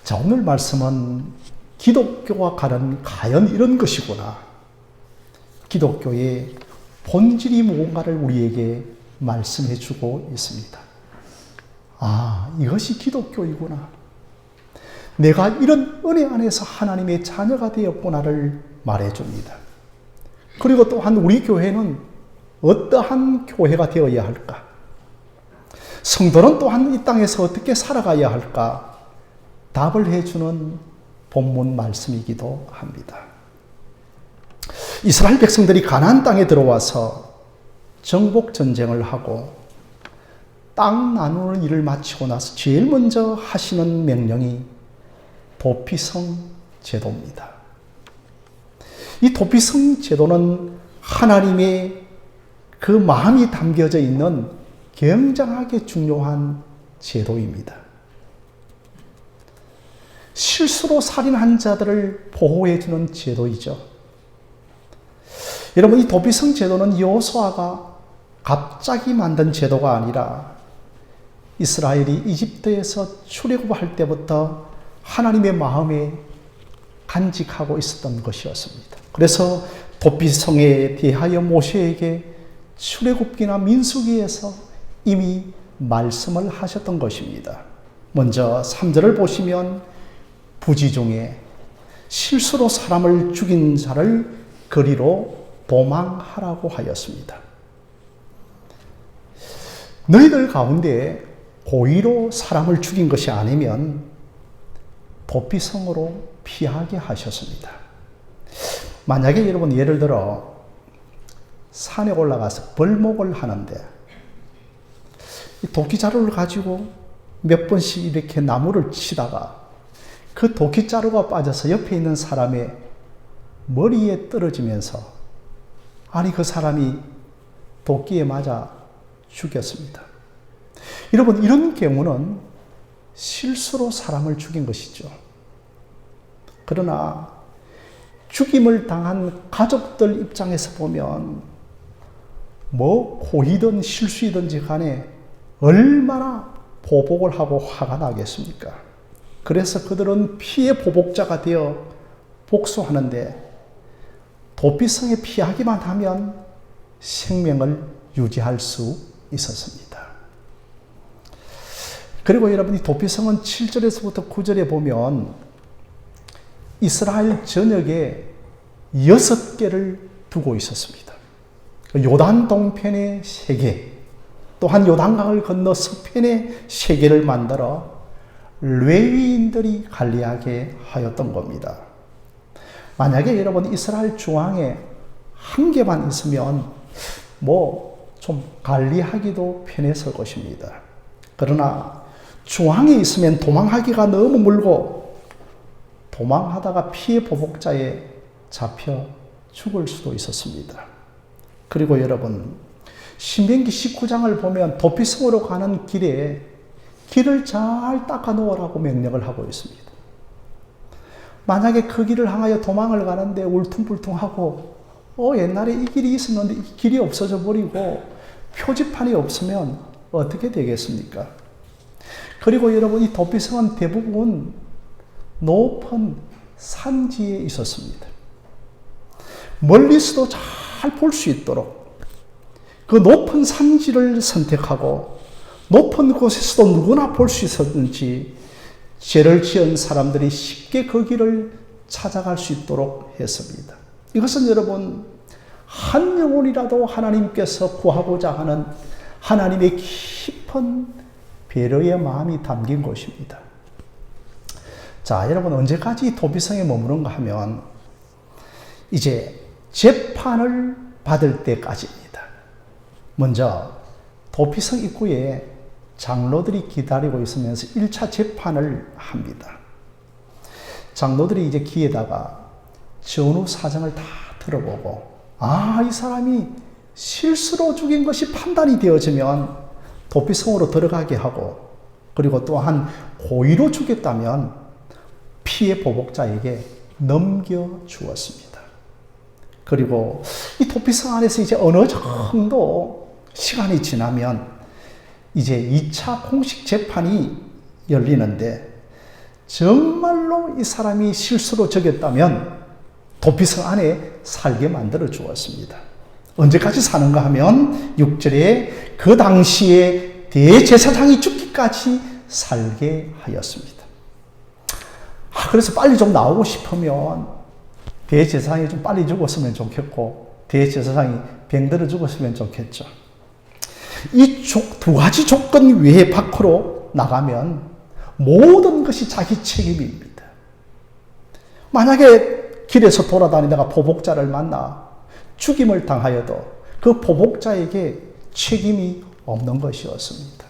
자, 오늘 말씀은 기독교와 가는 가연 이런 것이구나. 기독교의 본질이 무언가를 우리에게 말씀해 주고 있습니다. 아, 이것이 기독교이구나. 내가 이런 은혜 안에서 하나님의 자녀가 되었구나를 말해줍니다. 그리고 또한 우리 교회는 어떠한 교회가 되어야 할까? 성도는 또한 이 땅에서 어떻게 살아가야 할까? 답을 해주는 본문 말씀이기도 합니다. 이스라엘 백성들이 가나안 땅에 들어와서 정복 전쟁을 하고 땅 나누는 일을 마치고 나서 제일 먼저 하시는 명령이 도피성 제도입니다. 이 도피성 제도는 하나님의 그 마음이 담겨져 있는 굉장하게 중요한 제도입니다. 실수로 살인한 자들을 보호해주는 제도이죠. 여러분, 이 도피성 제도는 여호수아가 갑자기 만든 제도가 아니라 이스라엘이 이집트에서 출애굽할 때부터 하나님의 마음에 간직하고 있었던 것이었습니다. 그래서 도피성에 대하여 모세에게 출애굽기나 민수기에서 이미 말씀을 하셨던 것입니다. 먼저 3절을 보시면 부지 중에 실수로 사람을 죽인 자를 거리로 도망하라고 하였습니다. 너희들 가운데 고의로 사람을 죽인 것이 아니면 도피성으로 피하게 하셨습니다. 만약에 여러분 예를 들어 산에 올라가서 벌목을 하는데 도끼자루를 가지고 몇 번씩 이렇게 나무를 치다가 그 도끼자루가 빠져서 옆에 있는 사람의 머리에 떨어지면서 아니 그 사람이 도끼에 맞아 죽였습니다. 여러분, 이런 경우는 실수로 사람을 죽인 것이죠. 그러나 죽임을 당한 가족들 입장에서 보면 뭐 고의든 실수이든지 간에 얼마나 보복을 하고 화가 나겠습니까? 그래서 그들은 피해 보복자가 되어 복수하는데 도피성에 피하기만 하면 생명을 유지할 수 있었습니다. 그리고 여러분, 이 도피성은 7절에서부터 9절에 보면 이스라엘 전역에 6개를 두고 있었습니다. 요단 동편에 3개, 또한 요단강을 건너 서편에 3개를 만들어 레위인들이 관리하게 하였던 겁니다. 만약에 여러분 이스라엘 중앙에 1개만 있으면 뭐 좀 관리하기도 편했을 것입니다. 그러나 중앙에 있으면 도망하기가 너무 멀고 도망하다가 피해 보복자에 잡혀 죽을 수도 있었습니다. 그리고 여러분, 신명기 19장을 보면 도피성으로 가는 길에 길을 잘 닦아 놓으라고 명령을 하고 있습니다. 만약에 그 길을 향하여 도망을 가는데 울퉁불퉁하고 옛날에 이 길이 있었는데 이 길이 없어져 버리고 표지판이 없으면 어떻게 되겠습니까? 그리고 여러분, 이 도피성은 대부분 높은 산지에 있었습니다. 멀리서도 잘 볼 수 있도록 그 높은 산지를 선택하고 높은 곳에서도 누구나 볼 수 있었는지 죄를 지은 사람들이 쉽게 그 길을 찾아갈 수 있도록 했습니다. 이것은 여러분, 한 영혼이라도 하나님께서 구하고자 하는 하나님의 깊은 배려의 마음이 담긴 것입니다. 자, 여러분, 언제까지 도피성에 머무른가 하면 이제 재판을 받을 때까지입니다. 먼저 도피성 입구에 장로들이 기다리고 있으면서 1차 재판을 합니다. 장로들이 이제 귀에다가 전후 사정을 다 들어보고, 이 사람이 실수로 죽인 것이 판단이 되어지면 도피성으로 들어가게 하고, 그리고 또한 고의로 죽였다면 피해 보복자에게 넘겨주었습니다. 그리고 이 도피성 안에서 이제 어느 정도 시간이 지나면 이제 2차 공식 재판이 열리는데, 정말로 이 사람이 실수로 적였다면 도피성 안에 살게 만들어 주었습니다. 언제까지 사는가 하면 6절에 그 당시에 대제사장이 죽기까지 살게 하였습니다. 그래서 빨리 좀 나오고 싶으면 대제사장이 좀 빨리 죽었으면 좋겠고 대제사장이 병들어 죽었으면 좋겠죠. 이 두 가지 조건 외에 밖으로 나가면 모든 것이 자기 책임입니다. 만약에 길에서 돌아다니다가 보복자를 만나 죽임을 당하여도 그 보복자에게 책임이 없는 것이었습니다.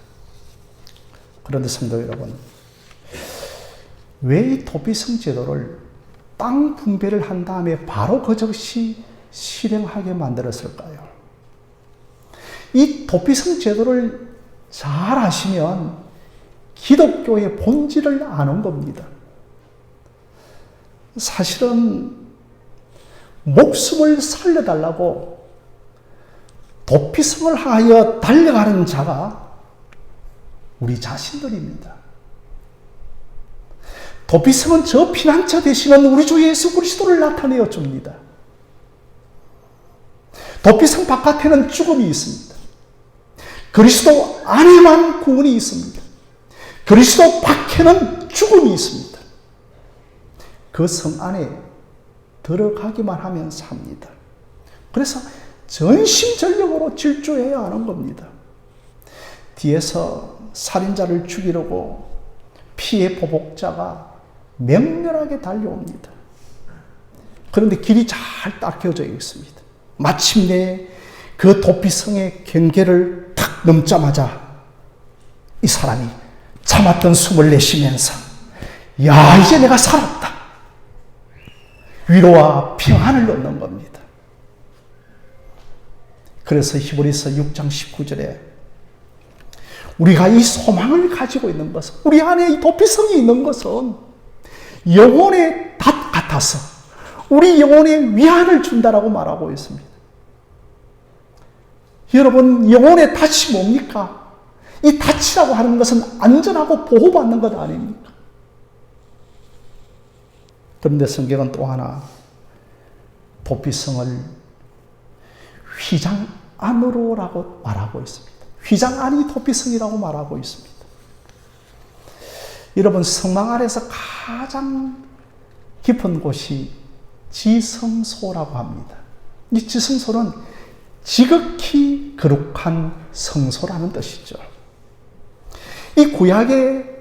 그런데 성도 여러분, 왜 이 도피성 제도를 땅 분배를 한 다음에 바로 그것이 실행하게 만들었을까요? 이 도피성 제도를 잘 아시면 기독교의 본질을 아는 겁니다. 사실은 목숨을 살려달라고 도피성을 하여 달려가는 자가 우리 자신들입니다. 도피성은 저 피난처 되시는 우리 주 예수 그리스도를 나타내어 줍니다. 도피성 바깥에는 죽음이 있습니다. 그리스도 안에만 구원이 있습니다. 그리스도 밖에는 죽음이 있습니다. 그 성 안에 들어가기만 하면 삽니다. 그래서 전심전력으로 질주해야 하는 겁니다. 뒤에서 살인자를 죽이려고 피해 보복자가 맹렬하게 달려옵니다. 그런데 길이 잘 닦여져 있습니다. 마침내 그 도피성의 경계를 탁 넘자마자 이 사람이 참았던 숨을 내쉬면서 야, 이제 내가 살았다. 위로와 평안을 얻는 겁니다. 그래서 히브리서 6장 19절에 우리가 이 소망을 가지고 있는 것은, 우리 안에 이 도피성이 있는 것은 영혼의 닷 같아서 우리 영혼에 위안을 준다라고 말하고 있습니다. 여러분, 영혼의 닷이 뭡니까? 이 닷이라고 하는 것은 안전하고 보호받는 것 아닙니까? 그런데 성경은 또 하나 도피성을 휘장 안으로라고 말하고 있습니다. 휘장 안이 도피성이라고 말하고 있습니다. 여러분, 성막 안에서 가장 깊은 곳이 지성소라고 합니다. 이 지성소는 지극히 거룩한 성소라는 뜻이죠. 이 구약의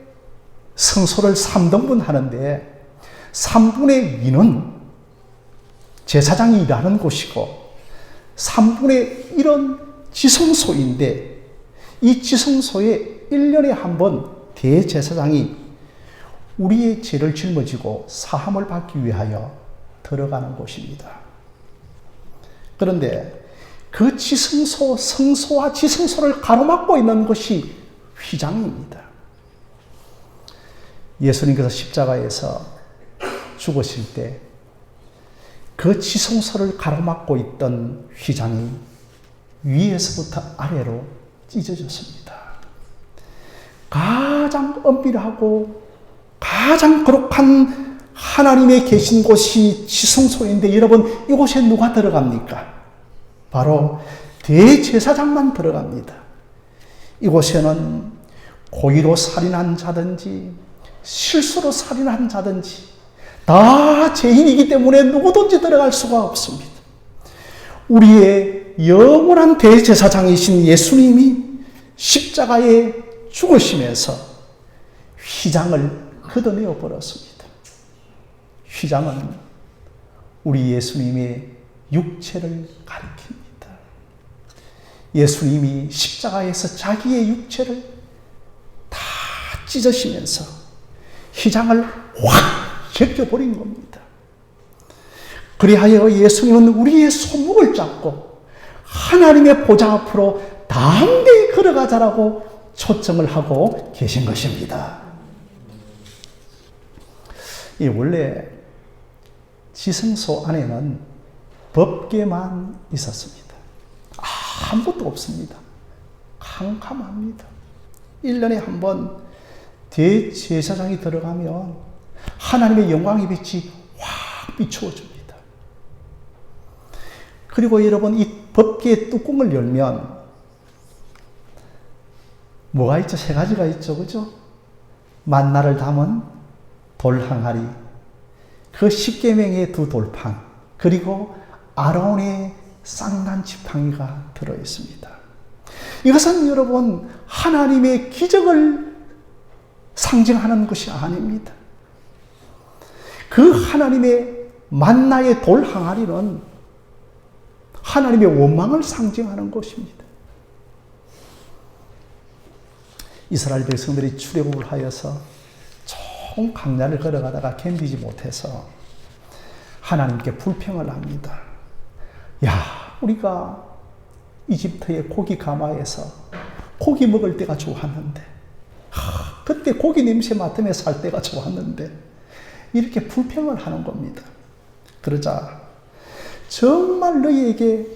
성소를 3등분 하는데 3분의 2는 제사장이 일하는 곳이고 3분의 1은 지성소인데 이 지성소에 1년에 한 번 대제사장이 우리의 죄를 짊어지고 사함을 받기 위하여 들어가는 곳입니다. 그런데 그 지성소, 성소와 지성소를 가로막고 있는 것이 휘장입니다. 예수님께서 십자가에서 죽으실 때 그 지성소를 가로막고 있던 휘장이 위에서부터 아래로 찢어졌습니다. 가장 엄밀하고 가장 거룩한 하나님의 계신 곳이 지성소인데 여러분, 이곳에 누가 들어갑니까? 바로 대제사장만 들어갑니다. 이곳에는 고의로 살인한 자든지 실수로 살인한 자든지 다 죄인이기 때문에 누구든지 들어갈 수가 없습니다. 우리의 영원한 대제사장이신 예수님이 십자가에 죽으시면서 휘장을 걷어내어 버렸습니다. 휘장은 우리 예수님의 육체를 가리킵니다. 예수님이 십자가에서 자기의 육체를 다 찢으시면서 휘장을 확 제껴버린 겁니다. 그리하여 예수님은 우리의 손목을 잡고 하나님의 보좌 앞으로 담대히 걸어가자라고 초청을 하고 계신 것입니다. 원래 지성소 안에는 법궤만 있었습니다. 아무것도 없습니다. 캄캄합니다. 1년에 한 번 대제사장이 들어가면 하나님의 영광의 빛이 확 비추어집니다. 그리고 여러분, 이 법궤의 뚜껑을 열면 뭐가 있죠? 세 가지가 있죠. 그죠? 만나를 담은 돌 항아리, 그 십계명의 두 돌판, 그리고 아론의 쌍난 지팡이가 들어있습니다. 이것은 여러분, 하나님의 기적을 상징하는 것이 아닙니다. 그 하나님의 만나의 돌 항아리는 하나님의 원망을 상징하는 것입니다. 이스라엘 백성들이 출애굽을 하여서 총 광야를 걸어가다가 견디지 못해서 하나님께 불평을 합니다. 야, 우리가 이집트의 고기 가마에서 고기 먹을 때가 좋았는데, 그때 고기 냄새 맡으며 살 때가 좋았는데, 이렇게 불평을 하는 겁니다. 그러자 정말 너희에게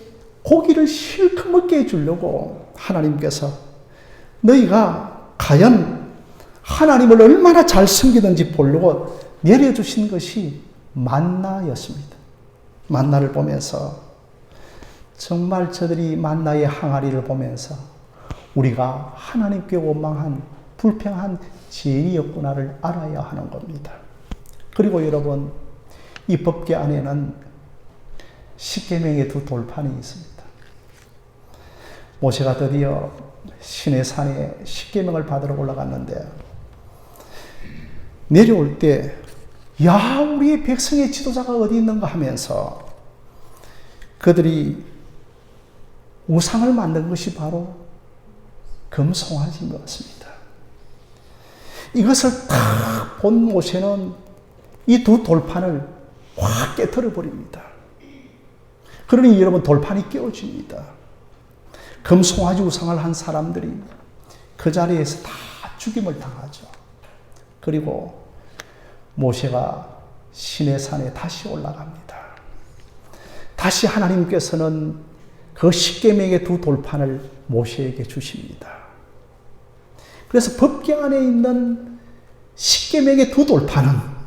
고기를 실컷 먹게 해주려고 하나님께서 너희가 과연 하나님을 얼마나 잘 섬기는지 보려고 내려주신 것이 만나였습니다. 만나를 보면서 정말 저들이 만나의 항아리를 보면서 우리가 하나님께 원망한 불평한 죄인이었구나를 알아야 하는 겁니다. 그리고 여러분, 이 법궤 안에는 십계명의 두 돌판이 있습니다. 모세가 드디어 시내산에 십계명을 받으러 올라갔는데 내려올 때, 야, 우리의 백성의 지도자가 어디 있는가 하면서 그들이 우상을 만든 것이 바로 금송아지였습니다. 이것을 딱 본 모세는 이 두 돌판을 확 깨트려 버립니다. 그러니 여러분, 돌판이 깨어집니다. 금송아지 우상을 한 사람들이 그 자리에서 다 죽임을 당하죠. 그리고 모세가 시내산에 다시 올라갑니다. 다시 하나님께서는 그 십계명의 두 돌판을 모세에게 주십니다. 그래서 법궤 안에 있는 십계명의 두 돌판은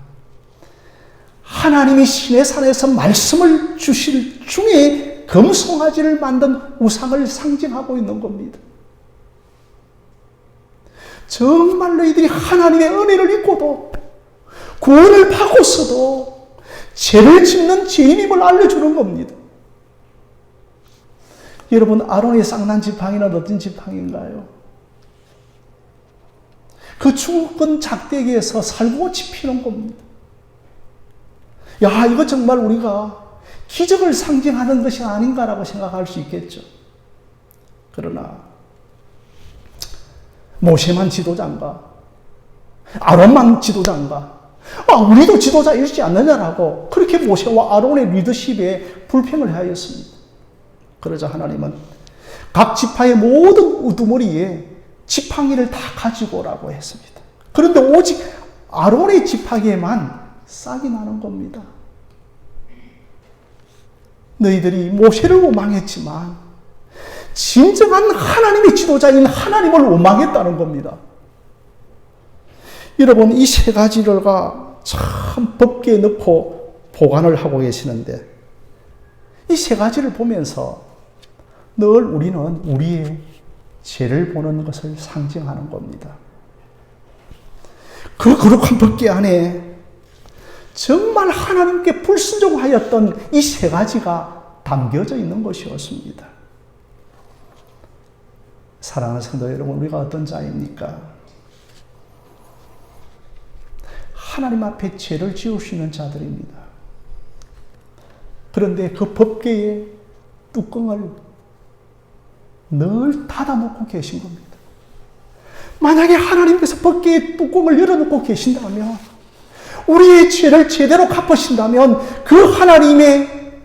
하나님이 시내산에서 말씀을 주실 중에 금송아지를 만든 우상을 상징하고 있는 겁니다. 정말 너희들이 하나님의 은혜를 입고도 구원을 받고서도 죄를 짓는 죄인임을 알려주는 겁니다. 여러분, 아론의 쌍난 지팡이는 어떤 지팡이인가요? 그 죽은 작대기에서 살구꽃이 피는 겁니다. 야, 이거 정말 우리가 기적을 상징하는 것이 아닌가라고 생각할 수 있겠죠. 그러나 모세만 지도자인가? 아론만 지도자인가? 우리도 지도자이지 않느냐라고 그렇게 모세와 아론의 리더십에 불평을 하였습니다. 그러자 하나님은 각 지파의 모든 우두머리에 지팡이를 다 가지고 오라고 했습니다. 그런데 오직 아론의 지팡이에만 싹이 나는 겁니다. 너희들이 모세를 원망했지만 진정한 하나님의 지도자인 하나님을 원망했다는 겁니다. 여러분, 이 세 가지가 참 법궤에 넣고 보관을 하고 계시는데, 이 세 가지를 보면서 늘 우리는 우리의 죄를 보는 것을 상징하는 겁니다. 그 거룩한 법궤 안에 정말 하나님께 불순종하였던 이 세 가지가 담겨져 있는 것이었습니다. 사랑하는 성도 여러분, 우리가 어떤 자입니까? 하나님 앞에 죄를 지을 수 있는 자들입니다. 그런데 그 법궤의 뚜껑을 늘 닫아놓고 계신 겁니다. 만약에 하나님께서 법궤의 뚜껑을 열어놓고 계신다면, 우리의 죄를 제대로 갚으신다면 그 하나님의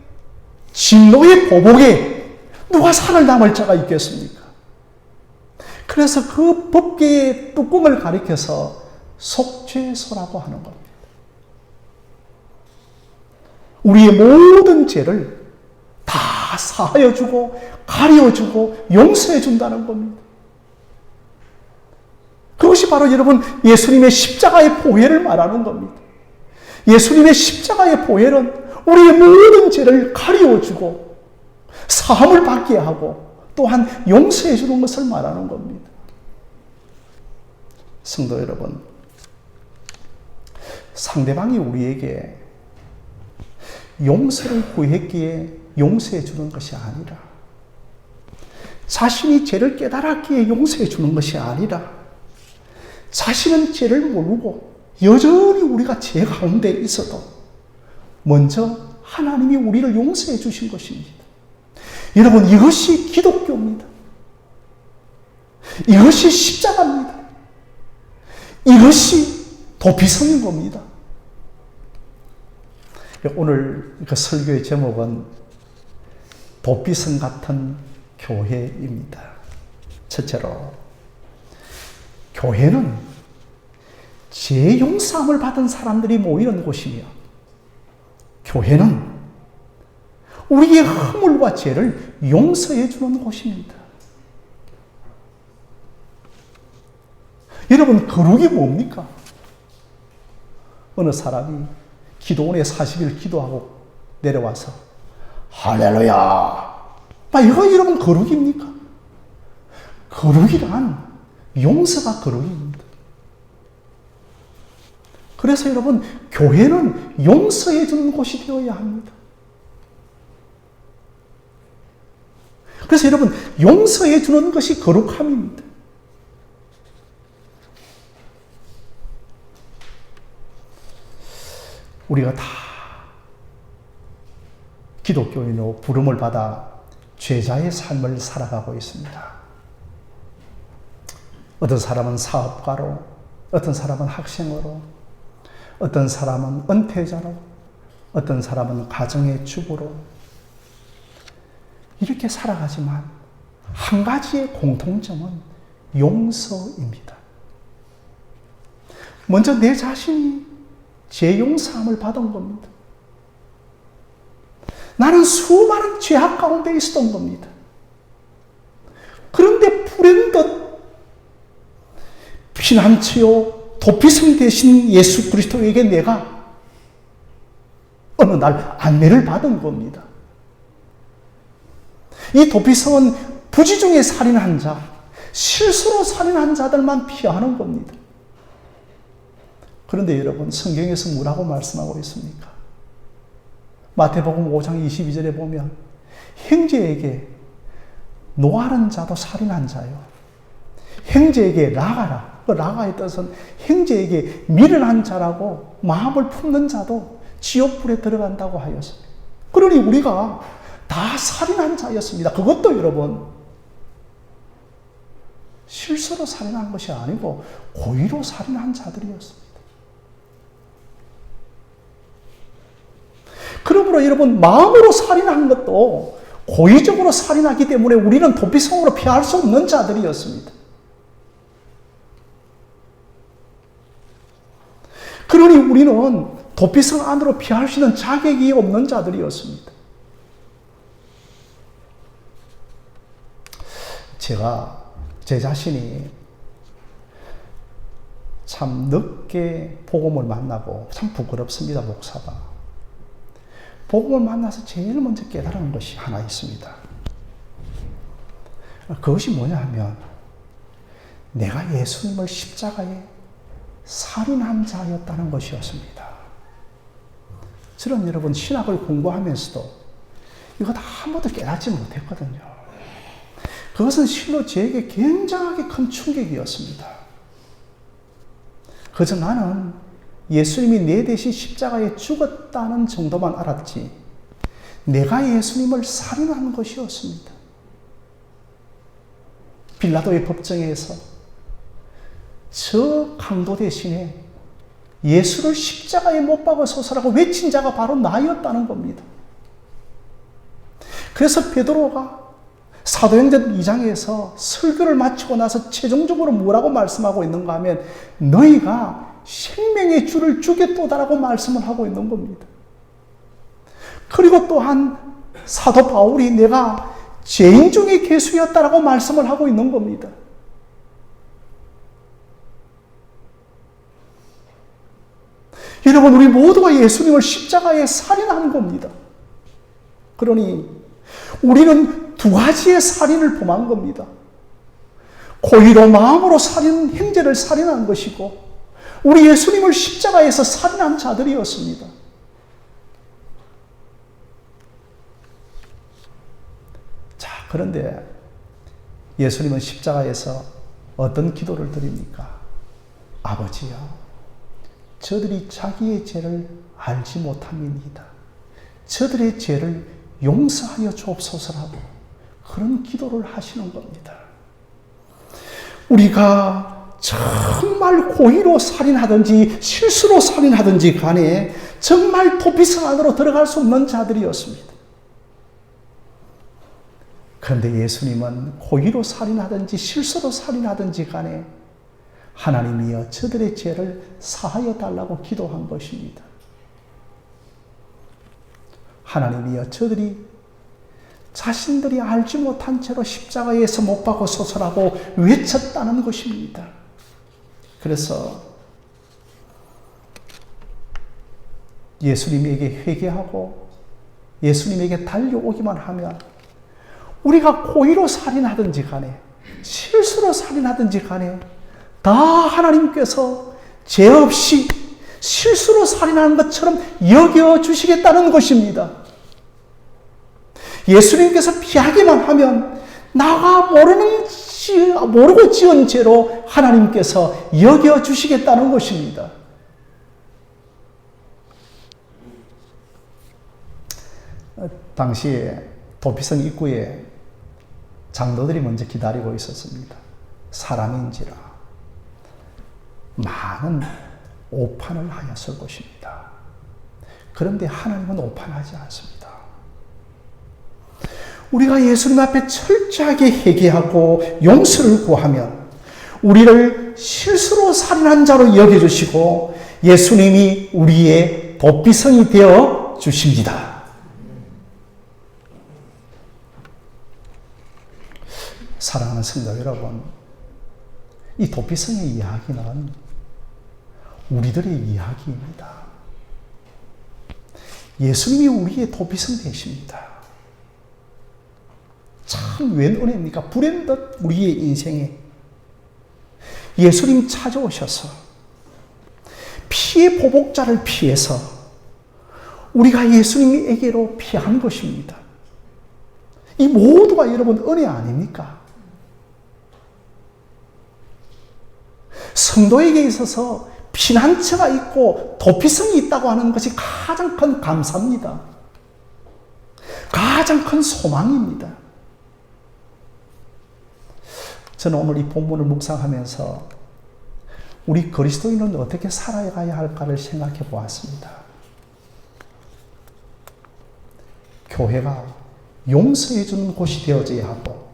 진노의 보복에 누가 살아남을 자가 있겠습니까? 그래서 그 법궤의 뚜껑을 가리켜서 속죄소라고 하는 겁니다. 우리의 모든 죄를 다 사하여주고 가려주고 용서해준다는 겁니다. 그것이 바로 여러분 예수님의 십자가의 보혈을 말하는 겁니다. 예수님의 십자가의 보혈은 우리의 모든 죄를 가리워주고 사함을 받게 하고 또한 용서해 주는 것을 말하는 겁니다. 성도 여러분, 상대방이 우리에게 용서를 구했기에 용서해 주는 것이 아니라, 자신이 죄를 깨달았기에 용서해 주는 것이 아니라, 자신은 죄를 모르고 여전히 우리가 죄 가운데 있어도 먼저 하나님이 우리를 용서해 주신 것입니다. 여러분, 이것이 기독교입니다. 이것이 십자가입니다. 이것이 도피성인 겁니다. 오늘 그 설교의 제목은 도피성 같은 교회입니다. 첫째로, 교회는 죄 용서함을 받은 사람들이 모이는 곳이며, 교회는 우리의 허물과 죄를 용서해 주는 곳입니다. 여러분, 거룩이 뭡니까? 어느 사람이 기도원에 40일 기도하고 내려와서 할렐루야, 이거 여러분 거룩입니까? 거룩이란 용서가 거룩입니다. 그래서 여러분, 교회는 용서해 주는 곳이 되어야 합니다. 그래서 여러분, 용서해 주는 것이 거룩함입니다. 우리가 다 기독교인으로 부름을 받아 죄자의 삶을 살아가고 있습니다. 어떤 사람은 사업가로, 어떤 사람은 학생으로, 어떤 사람은 은퇴자로, 어떤 사람은 가정의 주부로 이렇게 살아가지만 한 가지의 공통점은 용서입니다. 먼저 내 자신이 죄 용서함을 받은 겁니다. 나는 수많은 죄악 가운데 있었던 겁니다. 그런데 불현듯 피난처요 도피성 대신 예수 그리스도에게 내가 어느 날 안내를 받은 겁니다. 이 도피성은 부지 중에 살인한 자, 실수로 살인한 자들만 피하는 겁니다. 그런데 여러분, 성경에서 뭐라고 말씀하고 있습니까? 마태복음 5장 22절에 보면 형제에게 노하는 자도 살인한 자요, 형제에게 라가라, 그 라가의 뜻은 형제에게 미련한 자라고 마음을 품는 자도 지옥불에 들어간다고 하였습니다. 그러니 우리가 다 살인한 자였습니다. 그것도 여러분 실수로 살인한 것이 아니고 고의로 살인한 자들이었습니다. 그러므로 여러분, 마음으로 살인한 것도 고의적으로 살인하기 때문에 우리는 도피성으로 피할 수 없는 자들이었습니다. 그러니 우리는 도피성 안으로 피할 수 있는 자격이 없는 자들이었습니다. 제가 제 자신이 참 늦게 복음을 만나고 참 부끄럽습니다. 목사가. 복음을 만나서 제일 먼저 깨달은 것이 하나 있습니다. 그것이 뭐냐 하면, 내가 예수님을 십자가에 살인한 자였다는 것이었습니다. 저는 여러분, 신학을 공부하면서도 이거 다 한 번도 깨닫지 못했거든요. 그것은 실로 저에게 굉장하게 큰 충격이었습니다. 그저 나는 예수님이 내 대신 십자가에 죽었다는 정도만 알았지, 내가 예수님을 살인한 것이었습니다. 빌라도의 법정에서 저 강도 대신에 예수를 십자가에 못 박으소서라고 외친 자가 바로 나였다는 겁니다. 그래서 베드로가 사도행전 2장에서 설교를 마치고 나서 최종적으로 뭐라고 말씀하고 있는가 하면, 너희가 생명의 주를 주겠도다라고 말씀을 하고 있는 겁니다. 그리고 또한 사도 바울이 내가 죄인 중에 괴수였다라고 말씀을 하고 있는 겁니다. 여러분, 우리 모두가 예수님을 십자가에 살인한 겁니다. 그러니 우리는 두 가지의 살인을 범한 겁니다. 고의로 마음으로 행제를 살인한 것이고, 우리 예수님을 십자가에서 살인한 자들이었습니다. 자, 그런데 예수님은 십자가에서 어떤 기도를 드립니까? 아버지여, 저들이 자기의 죄를 알지 못함이니이다. 저들의 죄를 용서하여 주옵소서라고 그런 기도를 하시는 겁니다. 우리가 정말 고의로 살인하든지 실수로 살인하든지 간에 정말 도피성 안으로 들어갈 수 없는 자들이었습니다. 그런데 예수님은 고의로 살인하든지 실수로 살인하든지 간에 하나님이여 저들의 죄를 사하여 달라고 기도한 것입니다. 하나님이여 저들이 자신들이 알지 못한 채로 십자가에서 못 박으소서라고 외쳤다는 것입니다. 그래서 예수님에게 회개하고 예수님에게 달려오기만 하면 우리가 고의로 살인하든지 간에 실수로 살인하든지 간에 다 하나님께서 죄 없이 실수로 살인하는 것처럼 여겨주시겠다는 것입니다. 예수님께서 피하기만 하면 나가 모르고 지은 죄로 하나님께서 여겨주시겠다는 것입니다. 당시에 도피성 입구에 장로들이 먼저 기다리고 있었습니다. 사람인지라 많은 오판을 하였을 것입니다. 그런데 하나님은 오판하지 않습니다. 우리가 예수님 앞에 철저하게 회개하고 용서를 구하면 우리를 실수로 살인한 자로 여겨주시고 예수님이 우리의 도피성이 되어 주십니다. 사랑하는 성도 여러분, 이 도피성의 이야기는 우리들의 이야기입니다. 예수님이 우리의 도피성 되십니다. 참 웬 은혜입니까? 불현듯 우리의 인생에 예수님 찾아오셔서 피의 보복자를 피해서 우리가 예수님에게로 피한 것입니다. 이 모두가 여러분 은혜 아닙니까? 성도에게 있어서 피난처가 있고 도피성이 있다고 하는 것이 가장 큰 감사입니다. 가장 큰 소망입니다. 저는 오늘 이 본문을 묵상하면서 우리 그리스도인은 어떻게 살아가야 할까를 생각해 보았습니다. 교회가 용서해 주는 곳이 되어져야 하고,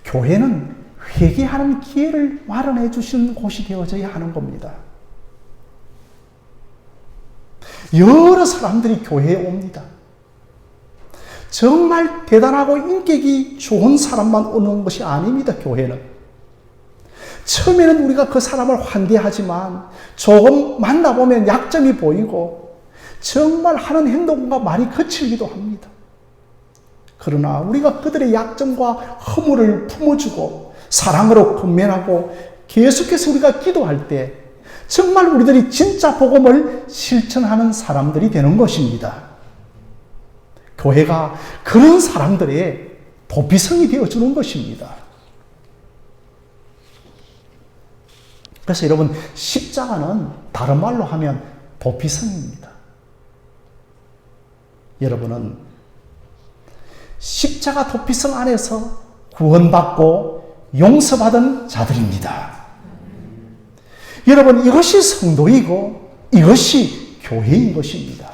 교회는 회개하는 기회를 마련해 주시는 곳이 되어져야 하는 겁니다. 여러 사람들이 교회에 옵니다. 정말 대단하고 인격이 좋은 사람만 오는 것이 아닙니다, 교회는. 처음에는 우리가 그 사람을 환대하지만 조금 만나보면 약점이 보이고 정말 하는 행동과 말이 거칠기도 합니다. 그러나 우리가 그들의 약점과 허물을 품어주고 사랑으로 권면하고 계속해서 우리가 기도할 때 정말 우리들이 진짜 복음을 실천하는 사람들이 되는 것입니다. 교회가 그런 사람들의 도피성이 되어주는 것입니다. 그래서 여러분, 십자가는 다른 말로 하면 도피성입니다. 여러분은 십자가 도피성 안에서 구원받고 용서받은 자들입니다. 여러분, 이것이 성도이고 이것이 교회인 것입니다.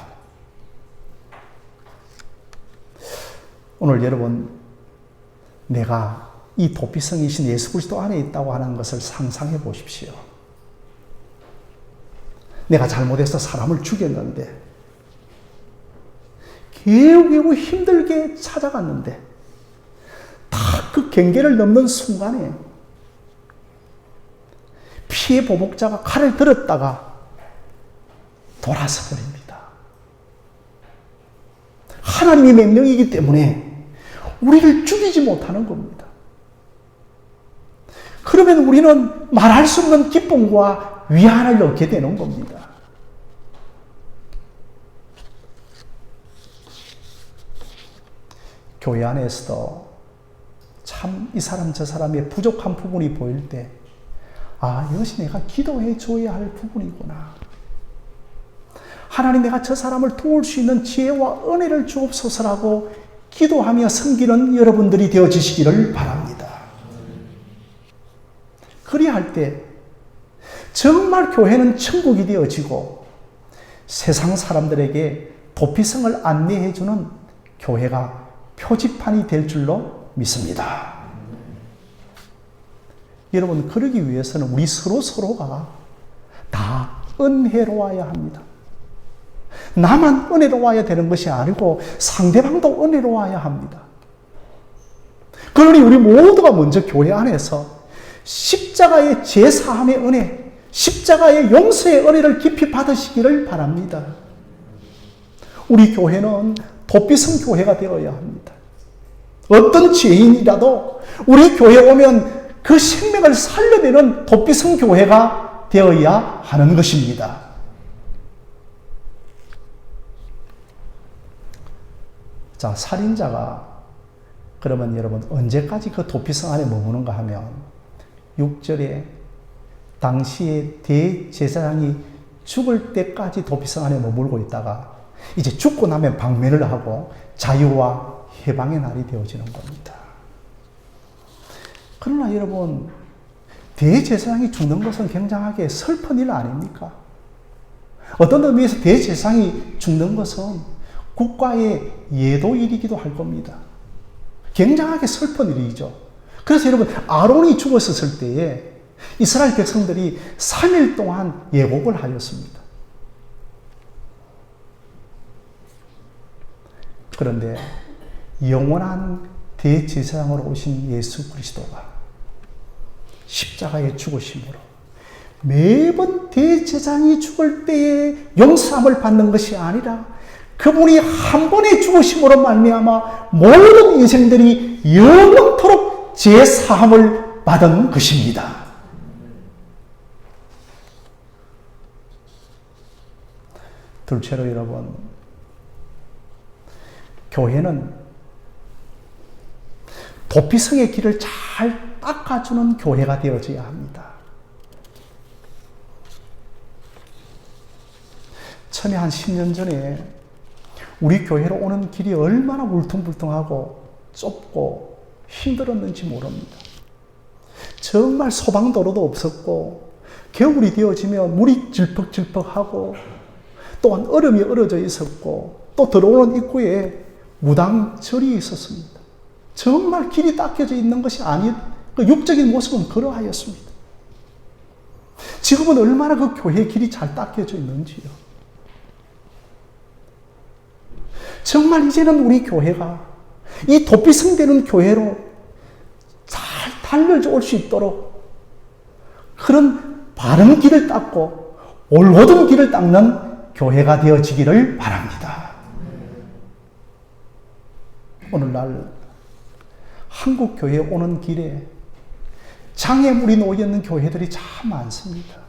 오늘 여러분, 내가 이 도피성이신 예수 그리스도 안에 있다고 하는 것을 상상해 보십시오. 내가 잘못해서 사람을 죽였는데 겨우겨우 힘들게 찾아갔는데 다 그 경계를 넘는 순간에 피해 보복자가 칼을 들었다가 돌아서 버립니다. 하나님의 명령이기 때문에 우리를 죽이지 못하는 겁니다. 그러면 우리는 말할 수 없는 기쁨과 위안을 얻게 되는 겁니다. 교회 안에서도 참 이 사람 저 사람의 부족한 부분이 보일 때, 아, 이것이 내가 기도해 줘야 할 부분이구나. 하나님, 내가 저 사람을 도울 수 있는 지혜와 은혜를 주옵소서라고 기도하며 섬기는 여러분들이 되어지시기를 바랍니다. 그리할 때 정말 교회는 천국이 되어지고 세상 사람들에게 도피성을 안내해주는 교회가 표지판이 될 줄로 믿습니다. 여러분, 그러기 위해서는 우리 서로가 다 은혜로워야 합니다. 나만 은혜로워야 되는 것이 아니고 상대방도 은혜로워야 합니다. 그러니 우리 모두가 먼저 교회 안에서 십자가의 제사함의 은혜, 십자가의 용서의 은혜를 깊이 받으시기를 바랍니다. 우리 교회는 도피성 교회가 되어야 합니다. 어떤 죄인이라도 우리 교회에 오면 그 생명을 살려내는 도피성 교회가 되어야 하는 것입니다. 자, 살인자가 그러면 여러분 언제까지 그 도피성 안에 머무는가 하면 6절에 당시에 대제사장이 죽을 때까지 도피성 안에 머물고 있다가 이제 죽고 나면 방면을 하고 자유와 해방의 날이 되어지는 겁니다. 그러나 여러분, 대제사장이 죽는 것은 굉장하게 슬픈 일 아닙니까? 어떤 의미에서 대제사장이 죽는 것은 국가의 예도일이기도 할 겁니다. 굉장하게 슬픈 일이죠. 그래서 여러분, 아론이 죽었을 때에 이스라엘 백성들이 3일 동안 예곡을 하였습니다. 그런데 영원한 대제사장으로 오신 예수 그리스도가 십자가의 죽으심으로 매번 대제사장이 죽을 때에 용서함을 받는 것이 아니라 그분이 한 번의 죽으심으로 말미암아 모든 인생들이 영원토록 제사함을 받은 것입니다. 둘째로 여러분, 교회는 도피성의 길을 잘 닦아주는 교회가 되어져야 합니다. 처음에 한 10년 전에 우리 교회로 오는 길이 얼마나 울퉁불퉁하고 좁고 힘들었는지 모릅니다. 정말 소방도로도 없었고 겨울이 되어지면 물이 질퍽질퍽하고 또한 얼음이 얼어져 있었고 또 들어오는 입구에 무당절이 있었습니다. 정말 길이 닦여져 있는 것이 아닌 그 육적인 모습은 그러하였습니다. 지금은 얼마나 그 교회의 길이 잘 닦여져 있는지요. 정말 이제는 우리 교회가 이 도피성되는 교회로 잘 달려져 올 수 있도록 그런 바른 길을 닦고 올곧은 길을 닦는 교회가 되어지기를 바랍니다. 오늘날 한국 교회에 오는 길에 장애물이 놓여있는 교회들이 참 많습니다.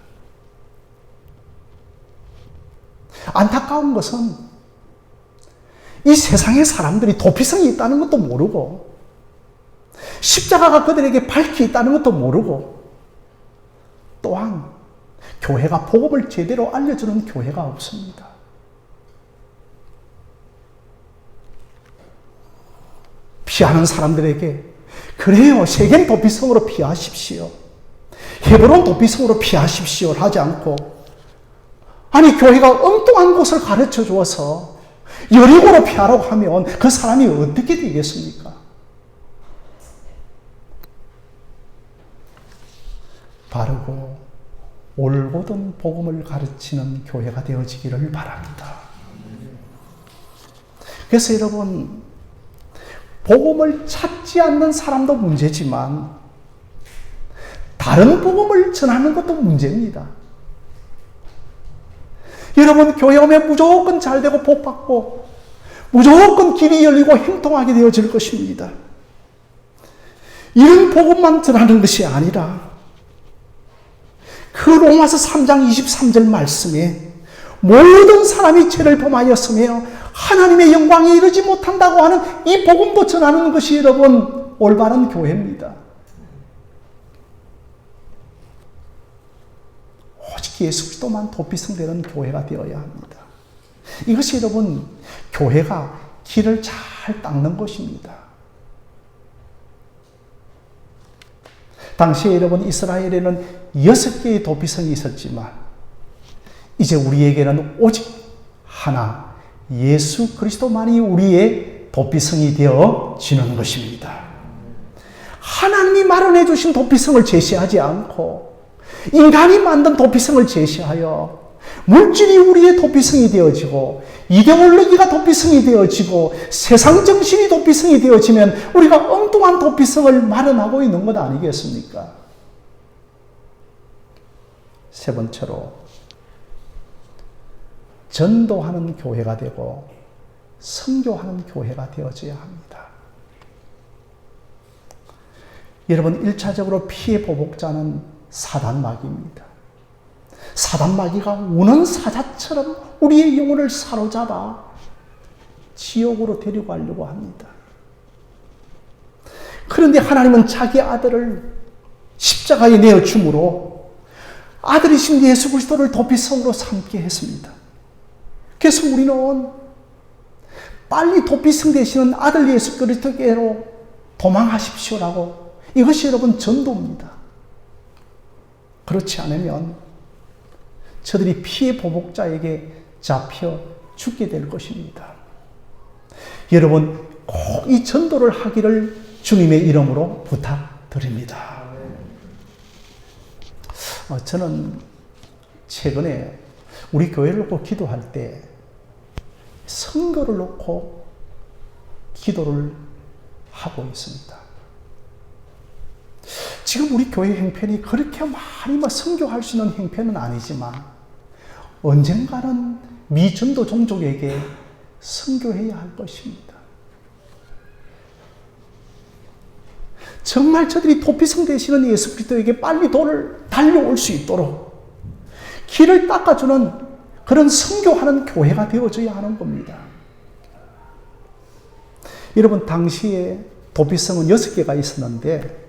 안타까운 것은 이 세상의 사람들이 도피성이 있다는 것도 모르고 십자가가 그들에게 밝히 있다는 것도 모르고 또한 교회가 복음을 제대로 알려주는 교회가 없습니다. 피하는 사람들에게 그래요, 세겜 도피성으로 피하십시오, 헤브론 도피성으로 피하십시오 하지 않고 아니 교회가 엉뚱한 곳을 가르쳐 주어서 여리고로 피하라고 하면 그 사람이 어떻게 되겠습니까? 바르고 올곧은 복음을 가르치는 교회가 되어지기를 바랍니다. 그래서 여러분, 복음을 찾지 않는 사람도 문제지만 다른 복음을 전하는 것도 문제입니다. 여러분, 교회 오면 무조건 잘되고 복받고 무조건 길이 열리고 형통하게 되어질 것입니다. 이런 복음만 전하는 것이 아니라 그 로마서 3장 23절 말씀에 모든 사람이 죄를 범하였으며 하나님의 영광에 이르지 못한다고 하는 이 복음도 전하는 것이 여러분 올바른 교회입니다. 오직 예수 그리스도만 도피성되는 교회가 되어야 합니다. 이것이 여러분 교회가 길을 잘 닦는 것입니다. 당시에 여러분 이스라엘에는 6개의 도피성이 있었지만 이제 우리에게는 오직 하나 예수 그리스도만이 우리의 도피성이 되어지는 것입니다. 하나님이 마련해 주신 도피성을 제시하지 않고 인간이 만든 도피성을 제시하여 물질이 우리의 도피성이 되어지고 이데올로기가 도피성이 되어지고 세상 정신이 도피성이 되어지면 우리가 엉뚱한 도피성을 마련하고 있는 것 아니겠습니까? 세 번째로 전도하는 교회가 되고 선교하는 교회가 되어져야 합니다. 여러분 1차적으로 피해 보복자는 사단마귀입니다. 사단마귀가 우는 사자처럼 우리의 영혼을 사로잡아 지옥으로 데려가려고 합니다. 그런데 하나님은 자기 아들을 십자가에 내어줌으로 아들이신 예수 그리스도를 도피성으로 삼게 했습니다. 그래서 우리는 빨리 도피성 되시는 아들 예수 그리스도께로 도망하십시오라고, 이것이 여러분 전도입니다. 그렇지 않으면 저들이 피해 보복자에게 잡혀 죽게 될 것입니다. 여러분 꼭 이 전도를 하기를 주님의 이름으로 부탁드립니다. 저는 최근에 우리 교회를 놓고 기도할 때 선거를 놓고 기도를 하고 있습니다. 지금 우리 교회 형편이 그렇게 많이 선교할 수 있는 형편은 아니지만 언젠가는 미전도 종족에게 선교해야 할 것입니다. 정말 저들이 도피성 되시는 예수 그리스도에게 빨리 달려올 수 있도록 길을 닦아주는 그런 선교하는 교회가 되어져야 하는 겁니다. 여러분 당시에 도피성은 6개가 있었는데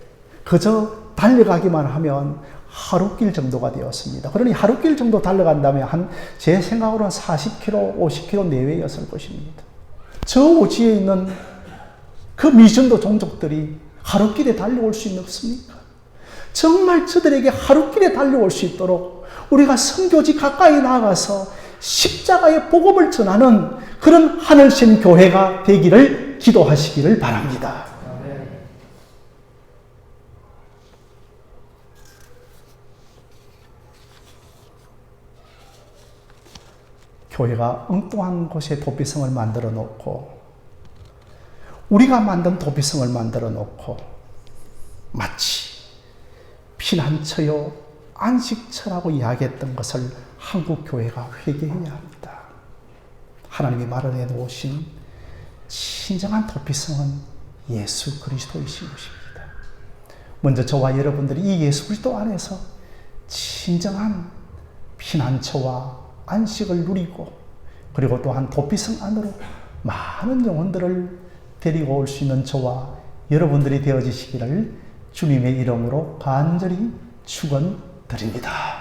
그저 달려가기만 하면 하루길 정도가 되었습니다. 그러니 하루길 정도 달려간다면 제 생각으로는 40km, 50km 내외였을 것입니다. 저 오지에 있는 그 미전도 종족들이 하루길에 달려올 수 있습니까? 정말 저들에게 하루길에 달려올 수 있도록 우리가 선교지 가까이 나아가서 십자가의 복음을 전하는 그런 하늘신 교회가 되기를 기도하시기를 바랍니다. 교회가 엉뚱한 곳에 도피성을 만들어 놓고 우리가 만든 도피성을 만들어 놓고 마치 피난처요 안식처라고 이야기했던 것을 한국 교회가 회개해야 합니다. 하나님이 마련해 놓으신 진정한 도피성은 예수 그리스도이신 것입니다. 먼저 저와 여러분들이 이 예수 그리스도 안에서 진정한 피난처와 안식을 누리고 그리고 또한 도피성 안으로 많은 영혼들을 데리고 올 수 있는 저와 여러분들이 되어지시기를 주님의 이름으로 간절히 축원드립니다.